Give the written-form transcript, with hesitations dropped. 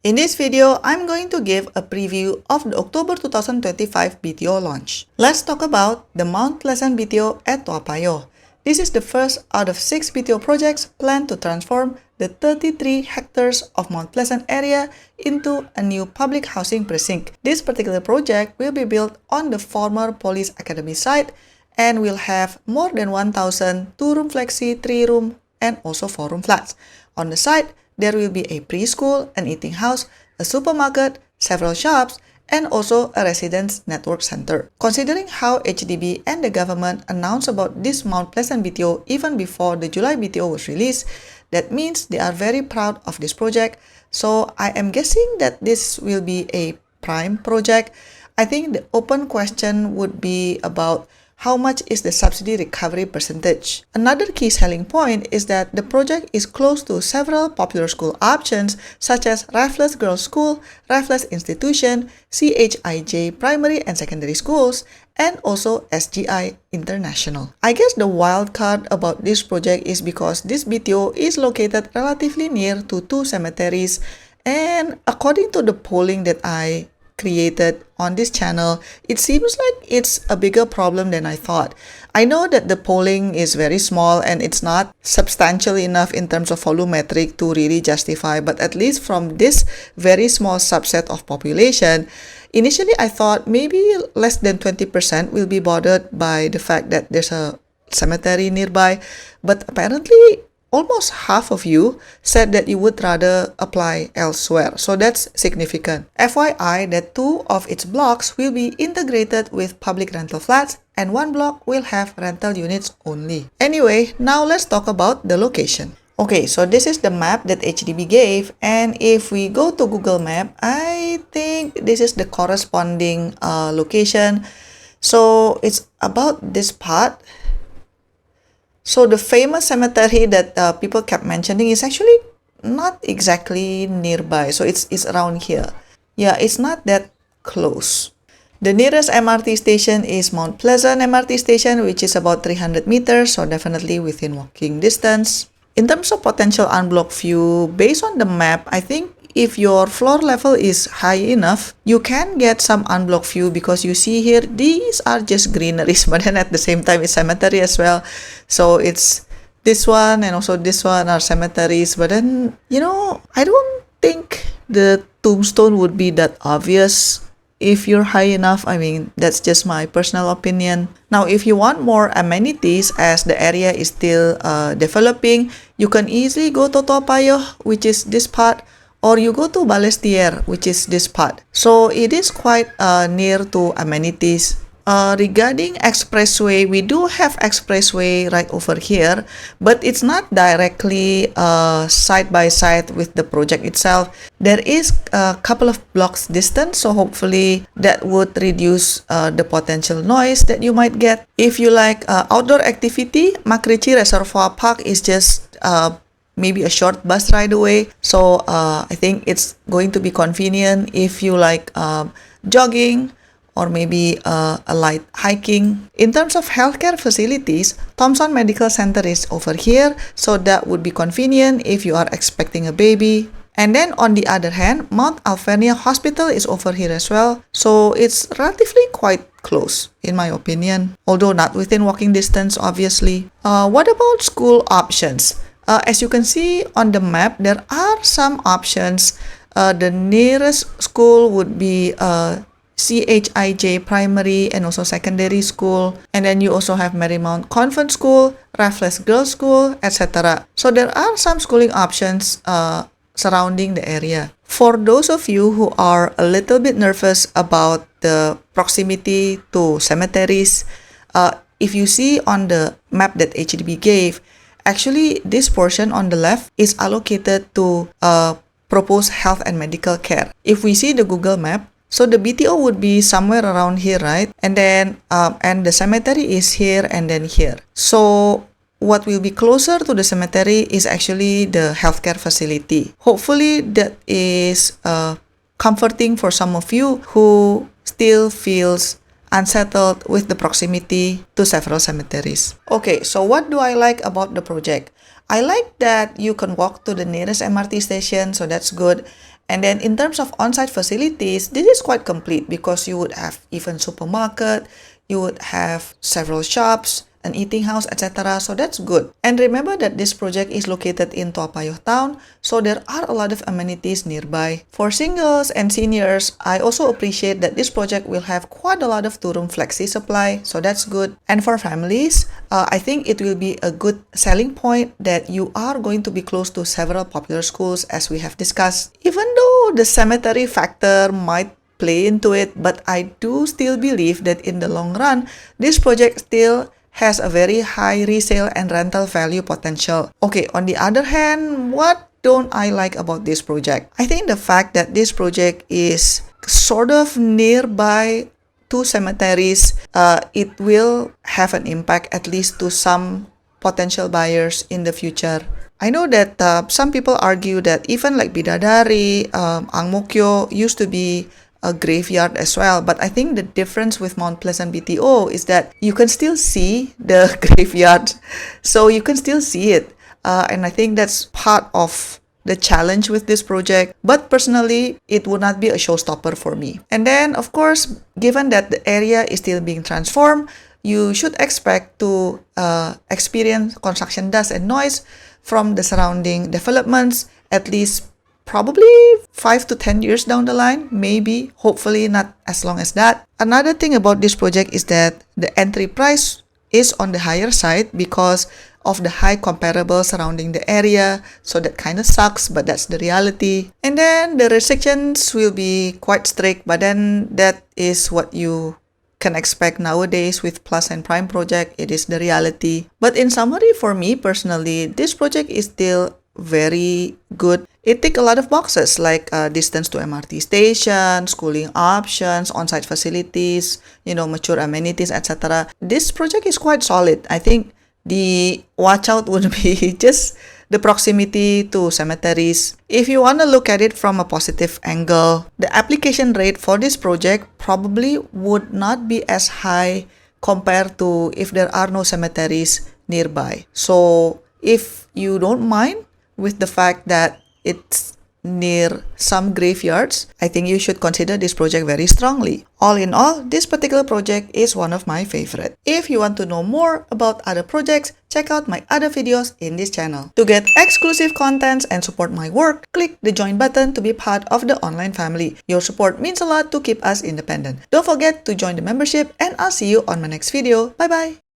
In this video, I'm going to give a preview of the October 2025 BTO launch. Let's talk about the Mount Pleasant BTO at Toa Payoh. This is the first out of 6 BTO projects planned to transform the 33 hectares of Mount Pleasant area into a new public housing precinct. This particular project will be built on the former Police Academy site and will have more than 1,000 2-room flexi, 3-room, and also 4-room flats. On the site, there will be a preschool, an eating house, a supermarket, several shops, and also a residence network center. Considering how HDB and the government announced about this Mount Pleasant BTO even before the July BTO was released, that means they are very proud of this project. So I am guessing that this will be a prime project. I think the open question would be about how much is the subsidy recovery percentage. Another key selling point is that the project is close to several popular school options such as Raffles Girls School, Raffles Institution, CHIJ Primary and Secondary Schools, and also SGI International. I guess the wild card about this project is because this BTO is located relatively near to 2 cemeteries, and according to the polling that I created on this channel, it seems like it's a bigger problem than I thought. I know that the polling is very small and it's not substantial enough in terms of volumetric to really justify, but at least from this very small subset of population, initially I thought maybe less than 20% will be bothered by the fact that there's a cemetery nearby, but apparently almost half of you said that you would rather apply elsewhere, so that's significant. FYI that 2 of its blocks will be integrated with public rental flats and 1 block will have rental units only. Anyway, now let's talk about the location. Okay, so this is the map that HDB gave, and if we go to Google Map, I think this is the corresponding location. So it's about this part. So the famous cemetery that people kept mentioning is actually not exactly nearby. So it's around here. Yeah, it's not that close. The nearest MRT station is Mount Pleasant MRT station, which is about 300 meters, so definitely within walking distance. In terms of potential unblocked view, based on the map, I think if your floor level is high enough, you can get some unblocked view because you see here, these are just greeneries, but then at the same time, it's cemetery as well. So it's this one and also this one are cemeteries, but then, I don't think the tombstone would be that obvious if you're high enough. I mean, that's just my personal opinion. Now, if you want more amenities as the area is still developing, you can easily go to Toa Payoh, which is this part, or you go to Balestier, which is this part. So it is quite near to amenities. Regarding expressway, we do have expressway right over here, but it's not directly side by side with the project itself. There is a couple of blocks distance, so hopefully that would reduce the potential noise that you might get. If you like outdoor activity, Makrichi Reservoir Park is just maybe a short bus ride away. So I think it's going to be convenient if you like jogging or maybe a light hiking. In terms of healthcare facilities, Thompson Medical Center is over here, so that would be convenient if you are expecting a baby. And then on the other hand, Mount Alvernia Hospital is over here as well, so it's relatively quite close in my opinion, although not within walking distance obviously. What about school options? As you can see on the map, there are some options. The nearest school would be CHIJ Primary and also Secondary School. And then you also have Marymount Convent School, Raffles Girls School, etc. So there are some schooling options surrounding the area. For those of you who are a little bit nervous about the proximity to cemeteries, if you see on the map that HDB gave, actually, this portion on the left is allocated to proposed health and medical care. If we see the Google map, so the BTO would be somewhere around here, right? And then, and the cemetery is here and then here. So what will be closer to the cemetery is actually the healthcare facility. Hopefully that is comforting for some of you who still feels unsettled with the proximity to several cemeteries. Okay, so what do I like about the project? I like that you can walk to the nearest MRT station, so that's good. And then in terms of on-site facilities, this is quite complete because you would have even supermarket, you would have several shops, an eating house, etc. So that's good. And remember that this project is located in Toa Payoh town, so there are a lot of amenities nearby. For singles and seniors, I also appreciate that this project will have quite a lot of two-room flexi supply, so that's good. And for families, I think it will be a good selling point that you are going to be close to several popular schools as we have discussed. Even though the cemetery factor might play into it, but I do still believe that in the long run, this project still has a very high resale and rental value potential. Okay, on the other hand, what don't I like about this project? I think the fact that this project is sort of nearby two cemeteries, it will have an impact at least to some potential buyers in the future. I know that some people argue that even like Bidadari, Ang Mo Kio used to be a graveyard as well, but I think the difference with Mount Pleasant BTO is that you can still see the graveyard, so you can still see it, and I think that's part of the challenge with this project, but personally it would not be a showstopper for me. And then of course, given that the area is still being transformed, you should expect to experience construction dust and noise from the surrounding developments, at least probably 5 to 10 years down the line, maybe, hopefully not as long as that. Another thing about this project is that the entry price is on the higher side because of the high comparable surrounding the area, so that kind of sucks, but that's the reality. And then the restrictions will be quite strict, but then that is what you can expect nowadays with Plus and Prime project. It is the reality. But in summary, for me personally, this project is still very good. It ticks a lot of boxes like distance to MRT station, schooling options, on-site facilities, mature amenities, etc. This project is quite solid. I think the watch out would be just the proximity to cemeteries. If you want to look at it from a positive angle, the application rate for this project probably would not be as high compared to if there are no cemeteries nearby. So if you don't mind with the fact that it's near some graveyards, I think you should consider this project very strongly. All in all, this particular project is one of my favorite. If you want to know more about other projects, check out my other videos in this channel. To get exclusive contents and support my work, click the join button to be part of the online family. Your support means a lot to keep us independent. Don't forget to join the membership, and I'll see you on my next video. Bye bye!